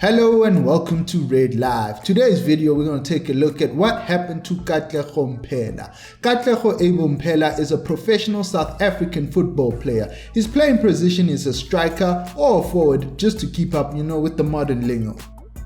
Hello and welcome to Red Live. Today's video we're going to take a look at what happened to Katlego Mphela. Katlego Abel Mphela is a professional South African football player. His playing position is a striker or a forward, just to keep up, with the modern lingo.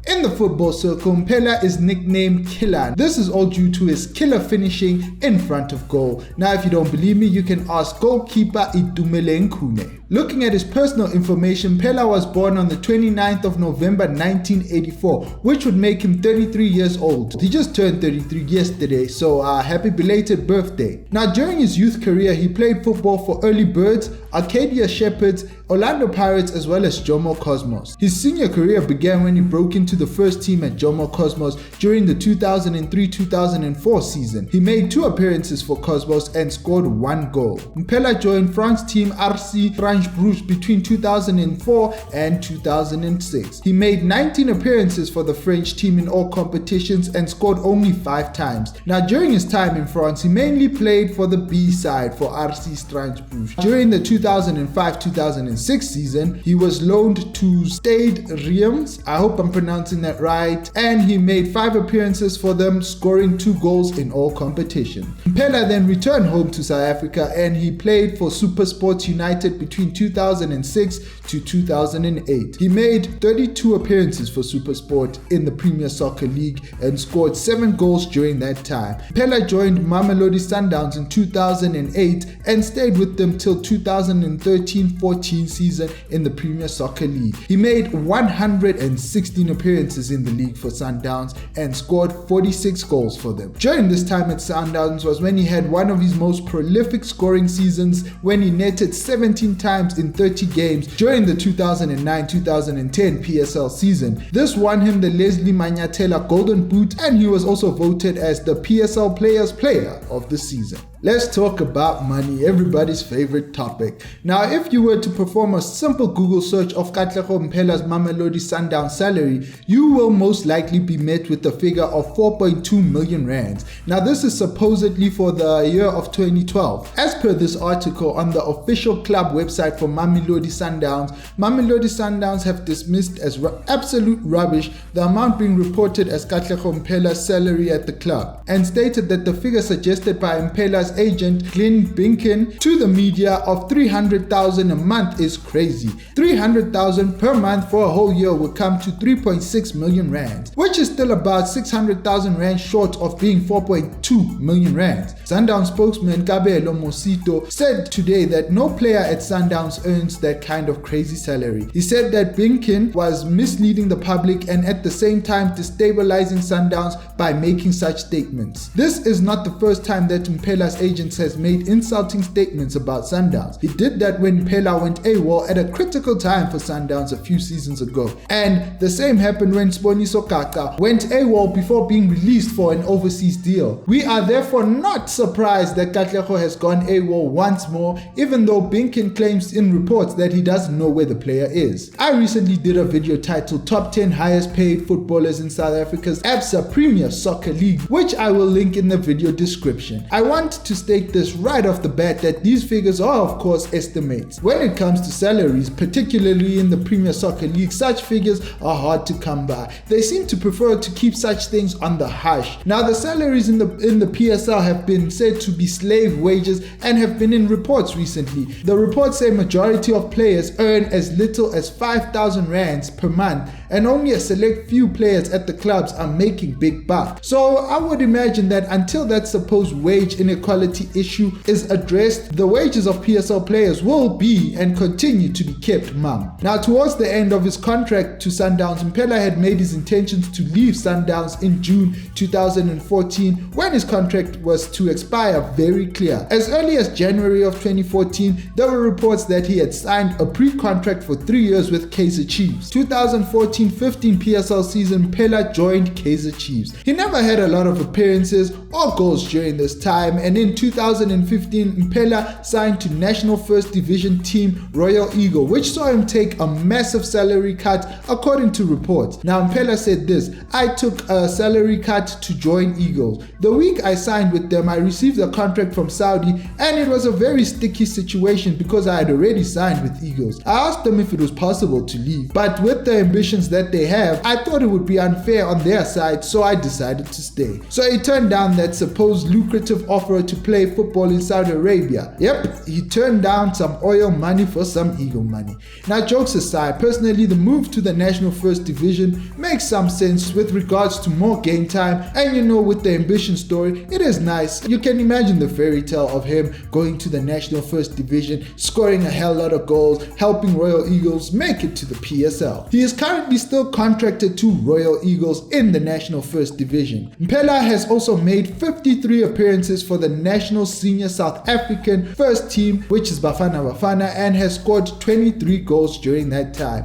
In the football circle, Mphela is nicknamed Killer. This is all due to his killer finishing in front of goal. Now if you don't believe me, you can ask goalkeeper Itumele Nkune. Looking at his personal information, Mphela was born on the 29th of November 1984, which would make him 33 years old. He just turned 33 yesterday, so happy belated birthday. Now during his youth career, he played football for Early Birds, Arcadia Shepherds, Orlando Pirates as well as Jomo Cosmos. His senior career began when he broke into the first team at Jomo Cosmos during the 2003-2004 season. He made 2 appearances for Cosmos and scored 1 goal. Mphela joined France team RC Bruges between 2004 and 2006. He made 19 appearances for the French team in all competitions and scored only 5 times. Now during his time in France, he mainly played for the B side for RC Strasbourg. During the 2005-2006 season, he was loaned to Stade Reims, I hope I'm pronouncing that right, and he made 5 appearances for them, scoring 2 goals in all competitions. Mphela then returned home to South Africa and he played for SuperSport United between 2006 to 2008. He made 32 appearances for SuperSport in the Premier Soccer League and scored 7 goals during that time. Mphela joined Mamelodi Sundowns in 2008 and stayed with them till 2013-14 season in the Premier Soccer League. He made 116 appearances in the league for Sundowns and scored 46 goals for them. During this time at Sundowns was when he had one of his most prolific scoring seasons, when he netted 17 times in 30 games during the 2009-2010 PSL season. This won him the Leslie Manyatela Golden Boot, and he was also voted as the PSL Players Player of the season. Let's talk about money, everybody's favorite topic. Now, if you were to perform a simple Google search of Katlego Mphela's Mamelodi Sundowns salary, you will most likely be met with the figure of 4.2 million rands. Now, this is supposedly for the year of 2012. As per this article on the official club website for Mamelodi Sundowns have dismissed as absolute rubbish the amount being reported as Katlego Mphela's salary at the club, and stated that the figure suggested by Mphela's agent Glenn Binkin to the media of 300,000 a month is crazy. 300,000 per month for a whole year would come to 3.6 million rands, which is still about 600,000 rands short of being 4.2 million rands. Sundowns spokesman Katlego Mphela said today that no player at Sundowns earns that kind of crazy salary. He said that Binkin was misleading the public and at the same time destabilizing Sundowns by making such statements. This is not the first time that Mphela's agent has made insulting statements about Sundowns. He did that when Mphela went AWOL at a critical time for Sundowns a few seasons ago. And the same happened when Sponiso Kaka went AWOL before being released for an overseas deal. We are therefore not surprised that Katlego has gone AWOL once more, even though Binkin claims in reports that he doesn't know where the player is. I recently did a video titled Top 10 Highest Paid Footballers in South Africa's ABSA Premier Soccer League, which I will link in the video description. I want to state this right off the bat that these figures are of course estimates. When it comes to salaries, particularly in the Premier Soccer League, such figures are hard to come by. They seem to prefer to keep such things on the hush. Now the salaries in the PSL have been said to be slave wages and have been in reports recently. The reports say majority of players earn as little as 5,000 rands per month, and only a select few players at the clubs are making big bucks. So I would imagine that until that supposed wage inequality issue is addressed, the wages of PSL players will be and continue to be kept mum. Now towards the end of his contract to Sundowns, Mphela had made his intentions to leave Sundowns in June 2014 when his contract was to expire very clear. As early as January of 2014, there were reports that he had signed a pre-contract for 3 years with Kaizer Chiefs. 2014-15 PSL season, Mphela joined Kaizer Chiefs. He never had a lot of appearances or goals during this time, and in in 2015, Mphela signed to National First Division team Royal Eagle, which saw him take a massive salary cut according to reports. Now Mphela said this: "I took a salary cut to join Eagles. The week I signed with them, I received a contract from Saudi, and it was a very sticky situation because I had already signed with Eagles. I asked them if it was possible to leave, but with the ambitions that they have, I thought it would be unfair on their side, so I decided to stay." So he turned down that supposed lucrative offer to play football in Saudi Arabia. Yep, he turned down some oil money for some Eagle money. Now, jokes aside, personally, the move to the National First Division makes some sense with regards to more game time, and with the ambition story, it is nice. You can imagine the fairy tale of him going to the National First Division, scoring a hell lot of goals, helping Royal Eagles make it to the PSL. He is currently still contracted to Royal Eagles in the National First Division. Mphela has also made 53 appearances for the national senior South African first team, which is Bafana Bafana, and has scored 23 goals during that time.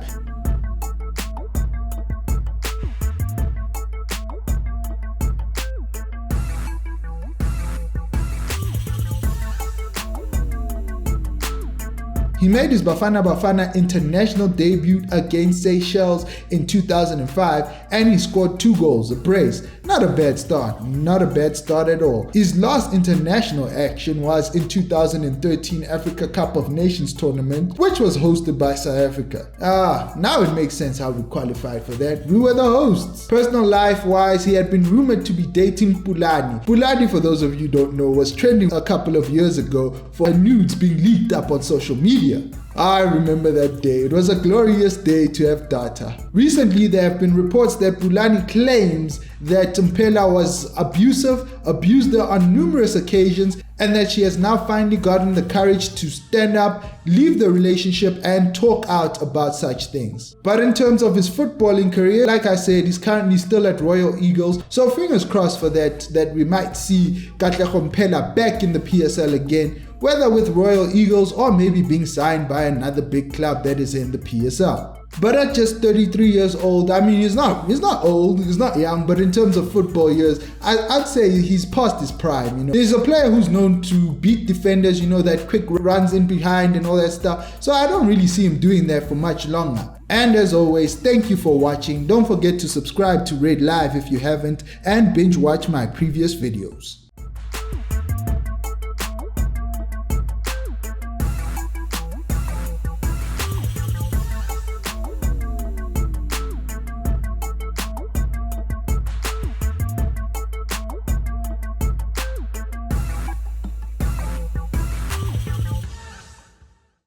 He made his Bafana Bafana international debut against Seychelles in 2005, and he scored 2 goals, a brace. Not a bad start at all. His last international action was in 2013 Africa Cup of Nations tournament, which was hosted by South Africa. Now it makes sense how we qualified for that. We were the hosts. Personal life-wise, he had been rumored to be dating Pulani. Pulani, for those of you who don't know, was trending a couple of years ago for nudes being leaked up on social media. I remember that day. It was a glorious day to have data. Recently, there have been reports that Pulani claims that Mphela was abusive, abused her on numerous occasions, and that she has now finally gotten the courage to stand up, leave the relationship, and talk out about such things. But in terms of his footballing career, like I said, he's currently still at Royal Eagles, so fingers crossed for that we might see Katlego Mphela back in the PSL again, whether with Royal Eagles or maybe being signed by another big club that is in the PSL. But at just 33 years old, I mean, he's not old, he's not young, but in terms of football years, I'd say he's past his prime. He's a player who's known to beat defenders, that quick runs in behind and all that stuff. So I don't really see him doing that for much longer. And as always, thank you for watching. Don't forget to subscribe to Red Live if you haven't, and binge watch my previous videos.